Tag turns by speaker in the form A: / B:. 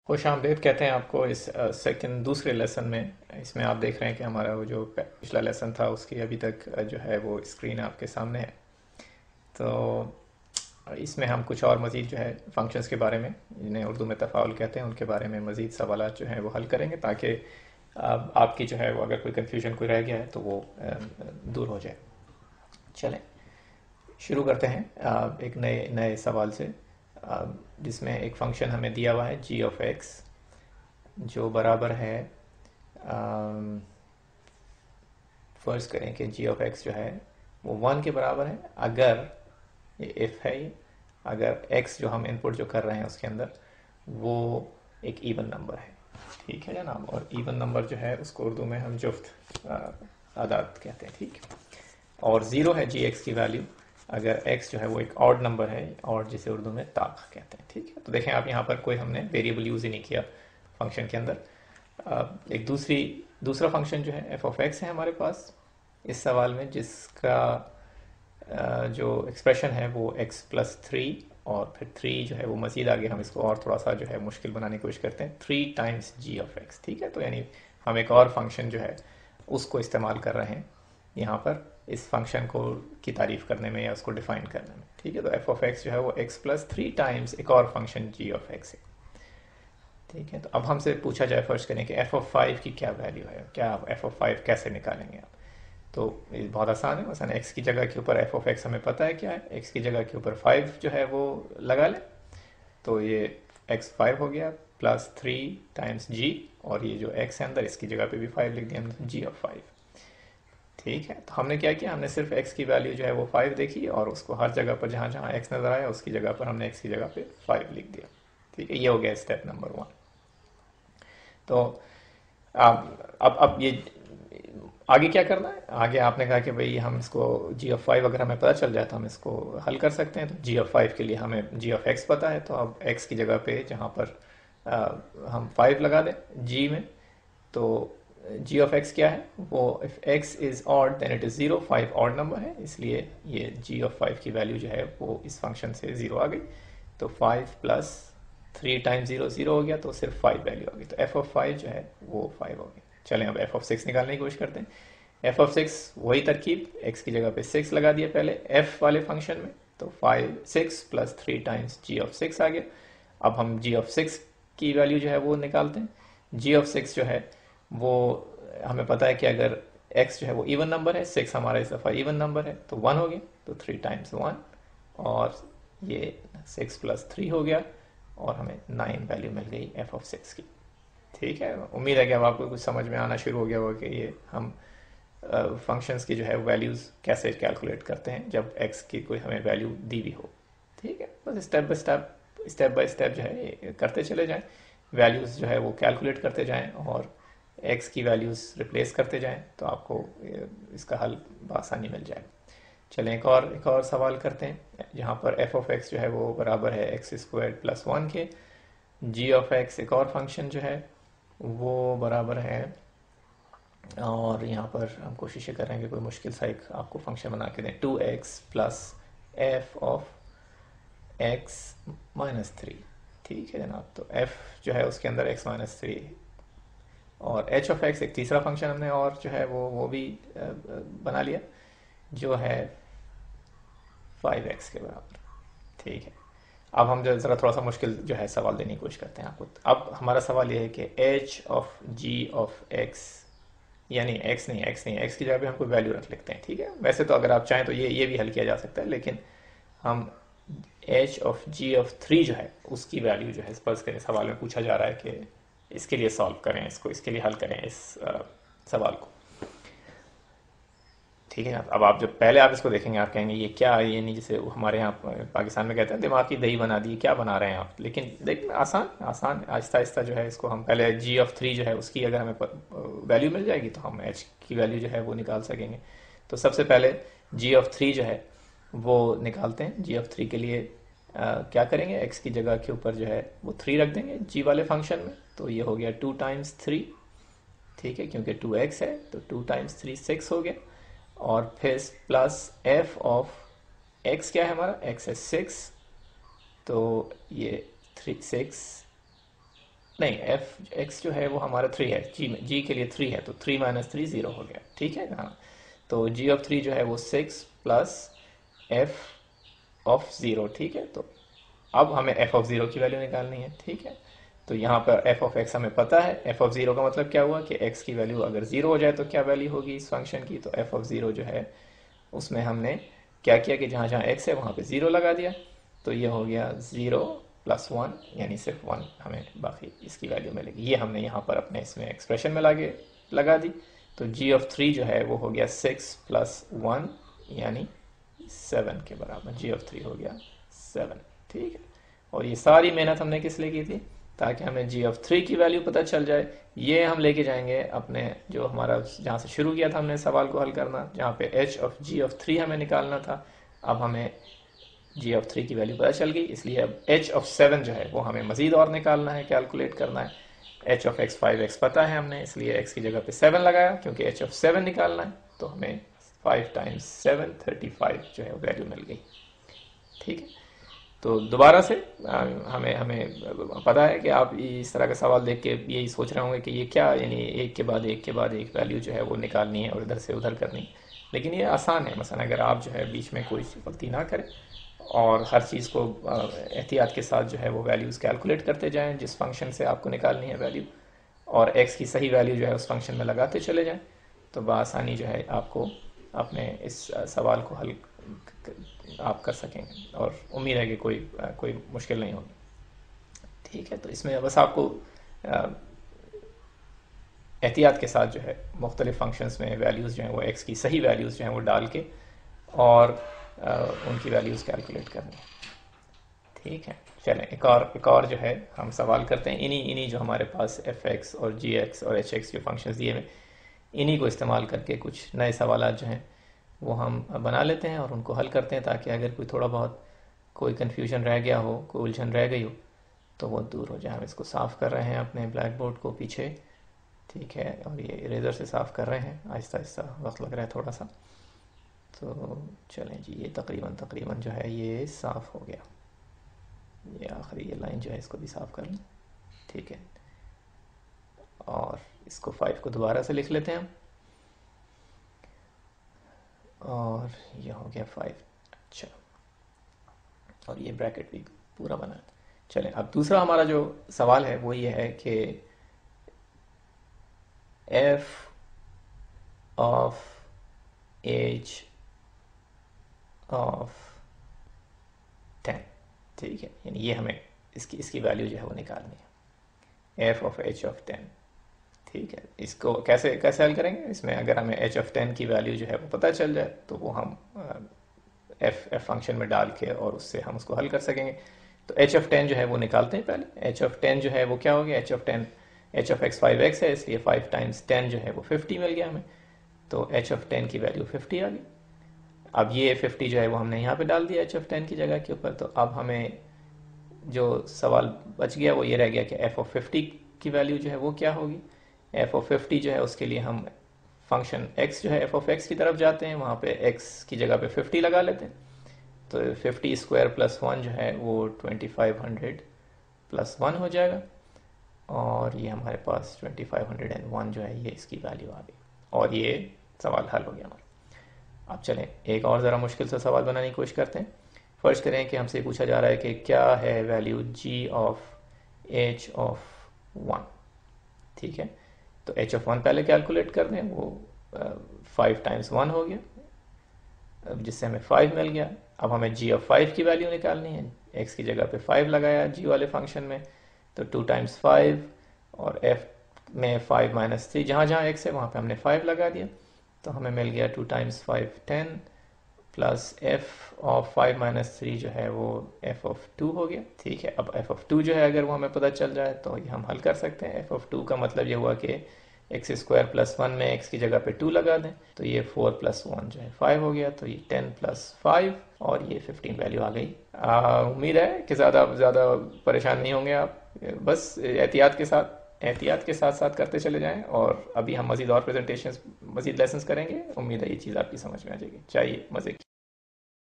A: खुश आमदीद कहते हैं आपको इस सेकंड दूसरे लेसन में। इसमें आप देख रहे हैं कि हमारा वो जो पिछला लेसन था उसकी अभी तक जो है वो स्क्रीन आपके सामने है। तो इसमें हम कुछ और मज़ीद जो है फंक्शंस के बारे में, जिन्हें उर्दू में तफ़ाउल कहते हैं, उनके बारे में मज़ीद सवालात जो हैं वो हल करेंगे, ताकि आपकी जो है वो अगर कोई कन्फ्यूजन कोई रह गया है तो वो दूर हो जाए। चलें शुरू करते हैं एक नए नए सवाल से, जिसमें एक फ़ंक्शन हमें दिया हुआ है जी ऑफ एक्स, जो बराबर है, फ़र्ज़ करें कि जी ऑफ एक्स जो है वो वन के बराबर है अगर, ये इफ़ है ये, अगर एक्स जो हम इनपुट जो कर रहे हैं उसके अंदर वो एक इवन नंबर है। ठीक है जनाब, और इवन नंबर जो है उसको उर्दू में हम जुफ्त आदाद कहते हैं। ठीक, और ज़ीरो है जी एक्स की वैल्यू अगर एक्स जो है वो एक ऑड नंबर है, और जिसे उर्दू में ताक कहते हैं। ठीक है, तो देखें आप यहाँ पर कोई हमने वेरिएबल यूज़ ही नहीं किया फंक्शन के अंदर। एक दूसरा फंक्शन जो है एफ ऑफ एक्स है हमारे पास इस सवाल में, जिसका जो एक्सप्रेशन है वो एक्स प्लस थ्री, और फिर थ्री जो है वो मज़ीद आगे हम इसको और थोड़ा सा जो है मुश्किल बनाने की कोशिश करते हैं, three times ji of x. ठीक है, तो यानी हम एक और फंक्शन जो है उसको इस्तेमाल कर रहे हैं यहाँ पर इस फंक्शन को की तारीफ करने में या उसको डिफाइन करने में। ठीक है, तो एफ ऑफ एक्स जो है वो एक्स प्लस थ्री टाइम्स एक और फंक्शन जी ऑफ एक्स है। ठीक है, तो अब हमसे पूछा जाए फर्स्ट करें कि एफ ऑफ फाइव की क्या वैल्यू है, क्या आप एफ ऑफ फाइव कैसे निकालेंगे आप। तो ये बहुत आसान है, मसलन एक्स की जगह के ऊपर एफ ऑफ एक्स हमें पता है क्या है, एक्स की जगह के ऊपर फाइव जो है वो लगा लें, तो ये एक्स फाइव हो गया प्लस थ्री टाइम्स जी, और ये जो एक्स है अंदर इसकी जगह पे भी फाइव लिख दिया हमने, जी ऑफ फाइव। ठीक है, तो हमने क्या किया, हमने सिर्फ एक्स की वैल्यू जो है वो फाइव देखी, और उसको हर जगह पर जहाँ जहाँ एक्स नज़र आया उसकी जगह पर हमने एक्स की जगह पे फाइव लिख दिया। ठीक है, ये हो गया स्टेप नंबर वन। तो अब ये आगे क्या करना है, आगे आपने कहा कि भाई हम इसको जी ऑफ फाइव अगर हमें पता चल जाए तो हम इसको हल कर सकते हैं। तो जी ऑफ फाइव के लिए हमें जी ऑफ एक्स पता है, तो अब एक्स की जगह पे जहाँ पर हम फाइव लगा दें जी में, तो जी ऑफ एक्स क्या है वो, if x is odd then it is zero, five odd number है, इसलिए ये जी ऑफ फाइव की वैल्यू जो है वो इस फंक्शन से ज़ीरो आ गई। तो five plus three times zero zero हो गया, तो सिर्फ फाइव वैल्यू आ गई, तो एफ ऑफ फाइव जो है वो फाइव हो गया। चलें अब एफ ऑफ सिक्स निकालने की कोशिश करते हैं। एफ ऑफ सिक्स वही तरकीब, एक्स की जगह पे सिक्स लगा दिया पहले एफ वाले फंक्शन में, तो five six plus three times ji of six आ गया। अब हम जी ऑफ सिक्स की वैल्यू जो है वो निकालते हैं। जी ऑफ सिक्स जो है वो हमें पता है कि अगर एक्स जो है वो इवन नंबर है, सिक्स हमारा इस दफ़ा इवन नंबर है, तो वन हो गया, तो थ्री टाइम्स वन, और ये सिक्स प्लस थ्री हो गया, और हमें नाइन वैल्यू मिल गई एफ ऑफ सिक्स की। ठीक है, उम्मीद है कि अब आपको कुछ समझ में आना शुरू हो गया होगा कि ये हम फंक्शंस की जो है वैल्यूज़ कैसे कैलकुलेट करते हैं जब एक्स की कोई हमें वैल्यू दी भी हो। ठीक है, बस स्टेप बाय स्टेप जो है ये करते चले जाएं, वैल्यूज़ जो है वो कैलकुलेट करते जाएं, और एक्स की वैल्यूज़ रिप्लेस करते जाएं, तो आपको इसका हल बआसानी मिल जाएगा। चलें एक और सवाल करते हैं, जहाँ पर एफ ऑफ एक्स जो है वो बराबर है एक्स स्क्वायर प्लस वन के, जी ऑफ एक्स एक और फंक्शन जो है वो बराबर है, और यहाँ पर हम कोशिश करेंगे कोई मुश्किल सा एक आपको फंक्शन बना के दें, two x plus f of x minus three. ठीक है जनाब, तो एफ जो है उसके अंदर एक्स माइनस थ्री, और एच ऑफ एक्स एक तीसरा फंक्शन हमने और जो है वो भी बना लिया, जो है फाइव एक्स के बराबर। ठीक है, अब हम जो ज़रा थोड़ा सा मुश्किल जो है सवाल देने की कोशिश करते हैं आपको। अब हमारा सवाल ये है कि h of g of x, यानी एक्स की जगह पे हम कोई वैल्यू रख लेते हैं। ठीक है, वैसे तो अगर आप चाहें तो ये भी हल किया जा सकता है, लेकिन हम h of g of three जो है उसकी वैल्यू जो है सपोज करें, सवाल में पूछा जा रहा है कि इसके लिए सॉल्व करें, इसके लिए हल करें इस सवाल को। ठीक है, अब आप जब पहले आप इसको देखेंगे आप कहेंगे ये क्या है, ये नहीं, जैसे हमारे यहाँ पाकिस्तान में कहते हैं दिमाग की दही बना दी, क्या बना रहे हैं आप। लेकिन देखिए आसान आसान आहिस्ता आहिस्ता जो है इसको हम पहले जी ऑफ थ्री जो है उसकी अगर हमें वैल्यू मिल जाएगी तो हम एच की वैल्यू जो है वो निकाल सकेंगे। तो सबसे पहले जी ऑफ थ्री जो है वो निकालते हैं। जी ऑफ थ्री के लिए क्या करेंगे, एक्स की जगह के ऊपर जो है वो थ्री रख देंगे जी वाले फंक्शन में, तो ये हो गया टू टाइम्स थ्री। ठीक है, क्योंकि टू एक्स है तो टू टाइम्स थ्री सिक्स हो गया, और फिर प्लस एफ ऑफ एक्स क्या है हमारा, एक्स है सिक्स, तो ये थ्री सिक्स नहीं, एफ एक्स जो है वो हमारा 3 है, जी के लिए 3 है, तो 3 माइनस 3 0 हो गया, ठीक है। हाँ, तो जी ऑफ 3 जो है वो 6 प्लस एफ ऑफ 0, ठीक है। तो अब हमें एफ ऑफ 0 की वैल्यू निकालनी है, ठीक है। तो यहाँ पर एफ ऑफ एक्स हमें पता है, एफ ऑफ 0 का मतलब क्या हुआ कि एक्स की वैल्यू अगर 0 हो जाए तो क्या वैल्यू होगी इस फंक्शन की, तो एफ ऑफ 0 जो है उसमें हमने क्या किया कि जहाँ जहाँ एक्स है वहाँ पे 0 लगा दिया, तो ये हो गया 0 प्लस 1, यानी सिर्फ 1 हमें बाकी इसकी वैल्यू मिलेगी। ये हमने यहाँ पर अपने इसमें एक्सप्रेशन में लगा दी। तो जी ऑफ 3 जो है वो हो गया 6 प्लस 1 यानी 7 के बराबर, जी ऑफ 3 हो गया 7, ठीक है। और ये सारी मेहनत हमने किस लिए की थी, ताकि हमें जी ऑफ 3 की वैल्यू पता चल जाए। ये हम लेके जाएंगे अपने जो हमारा जहाँ से शुरू किया था हमने सवाल को हल करना, जहाँ पे एच ऑफ जी ऑफ 3 हमें निकालना था। अब हमें जी ऑफ 3 की वैल्यू पता चल गई, इसलिए अब एच ऑफ 7 जो है वो हमें मजीद और निकालना है, कैलकुलेट करना है। एच ऑफ एक्स 5x पता है हमने, इसलिए x की जगह पे 7 लगाया, क्योंकि एच ऑफ 7 निकालना है। तो हमें 5 टाइम्स 7 35 जो है वैल्यू मिल गई, ठीक है। तो दोबारा से हमें हमें पता है कि आप इस तरह का सवाल देख के यही सोच रहे होंगे कि ये क्या, यानी एक के बाद एक वैल्यू जो है वो निकालनी है और इधर से उधर करनी है, लेकिन ये आसान है। मसलन अगर आप जो है बीच में कोई गलती ना करें और हर चीज़ को एहतियात के साथ जो है वो वैल्यूज़ कैलकुलेट करते जाएं जिस फंक्शन से आपको निकालनी है वैल्यू, और एक्स की सही वैल्यू जो है उस फंक्शन में लगाते चले जाएं, तो बआसानी जो है आपको अपने इस सवाल को हल आप कर सकेंगे, और उम्मीद है कि कोई मुश्किल नहीं होगी, ठीक है। तो इसमें बस आपको एहतियात के साथ जो है मुख्तलिफ फंक्शंस में वैल्यूज़ जो हैं वो एक्स की सही वैल्यूज़ जो हैं वो डाल के और उनकी वैल्यूज़ कैलकुलेट करनी है, ठीक है। चलें एक और जो है हम सवाल करते हैं, इन्हीं जो हमारे पास एफ एक्स और जी एक्स और एच एक्स जो फंक्शंस दिए हुए, इन्हीं को इस्तेमाल करके कुछ नए सवाल जो हैं वो हम बना लेते हैं और उनको हल करते हैं, ताकि अगर कोई थोड़ा बहुत कोई कन्फ्यूजन रह गया हो, कोई उलझन रह गई हो, तो वो दूर हो जाए। हम इसको साफ़ कर रहे हैं अपने ब्लैक बोर्ड को पीछे, ठीक है, और ये इरेज़र से साफ़ कर रहे हैं, आहिस्ता आहिस्ता वक्त लग रहा है थोड़ा सा। तो चलें जी, ये तकरीबन जो है ये साफ़ हो गया। ये आखिरी ये लाइन जो है इसको भी साफ़ कर लें, ठीक है। और इसको 5 को दोबारा से लिख लेते हैं हम, और ये हो गया 5, अच्छा, और ये ब्रैकेट भी पूरा बना है। चलें, अब दूसरा हमारा जो सवाल है वो ये है कि एफ ऑफ एज ऑफ 10, ठीक है, यानी ये हमें इसकी वैल्यू जो है वो निकालनी है, एफ ऑफ एच ऑफ 10, ठीक है। इसको कैसे कैसे हल करेंगे, इसमें अगर हमें एच ऑफ 10 की वैल्यू जो है वो पता चल जाए तो वो हम एफ फंक्शन में डाल के और उससे हम उसको हल कर सकेंगे। तो एच ऑफ 10 जो है वो निकालते हैं पहले। एच ऑफ 10 जो है वो क्या हो गया, H of 10, H of x 5x है, इसलिए 5 टाइम्स 10 जो है वो 50 मिल गया हमें, तो एच ऑफ 10 की वैल्यू 50 आ गई। अब ये 50 जो है वो हमने यहाँ पे डाल दिया एच ऑफ 10 की जगह के ऊपर। तो अब हमें जो सवाल बच गया वो ये रह गया कि एफ ऑफ 50 की वैल्यू जो है वो क्या होगी। एफ ऑफ 50 जो है उसके लिए हम फंक्शन x जो है एफ ऑफ एक्स की तरफ जाते हैं, वहाँ पे x की जगह पे 50 लगा लेते हैं। तो 50 स्क्वायर प्लस 1 जो है वो 2500 प्लस 1 हो जाएगा, और ये हमारे पास 2501 जो है ये इसकी वैल्यू आ गई, और ये सवाल हल हो गया हमारा। अब चलें एक और ज़रा मुश्किल सा सवाल बनाने की कोशिश करते हैं। फर्ज करें कि हमसे पूछा जा रहा है कि क्या है value g of h of 1, ठीक है। तो h ऑफ 1 पहले कैलकुलेट कर दें, वो 5 टाइम्स 1 हो गया, जिससे हमें 5 मिल गया। अब हमें g ऑफ 5 की वैल्यू निकालनी है, x की जगह पे 5 लगाया g वाले फंक्शन में, तो 2 टाइम्स 5, और f में 5 माइनस 3, जहाँ जहाँ x है वहाँ पे हमने 5 लगा दिया, तो हमें मिल गया 2 times 5 10 plus f of 5 minus 3 जो है वो f ऑफ 2 हो गया, ठीक है। अब f ऑफ 2 जो है अगर वो हमें पता चल जाए तो ये हम हल कर सकते हैं। f ऑफ 2 का मतलब ये हुआ कि एक्स स्क्वायर प्लस 1 में x की जगह पे 2 लगा दें, तो ये 4 प्लस 1 जो है 5 हो गया, तो ये 10 प्लस 5 और ये 15 वैल्यू आ गई। उम्मीद है कि ज़्यादा परेशान नहीं होंगे आप, बस एहतियात के साथ साथ करते चले जाएं, और अभी हम मज़ीद और प्रेजेंटेशंस मज़ीद लेसन्स करेंगे। उम्मीद है ये चीज़ आपकी समझ में आ जाएगी। चाहिए मज़े की।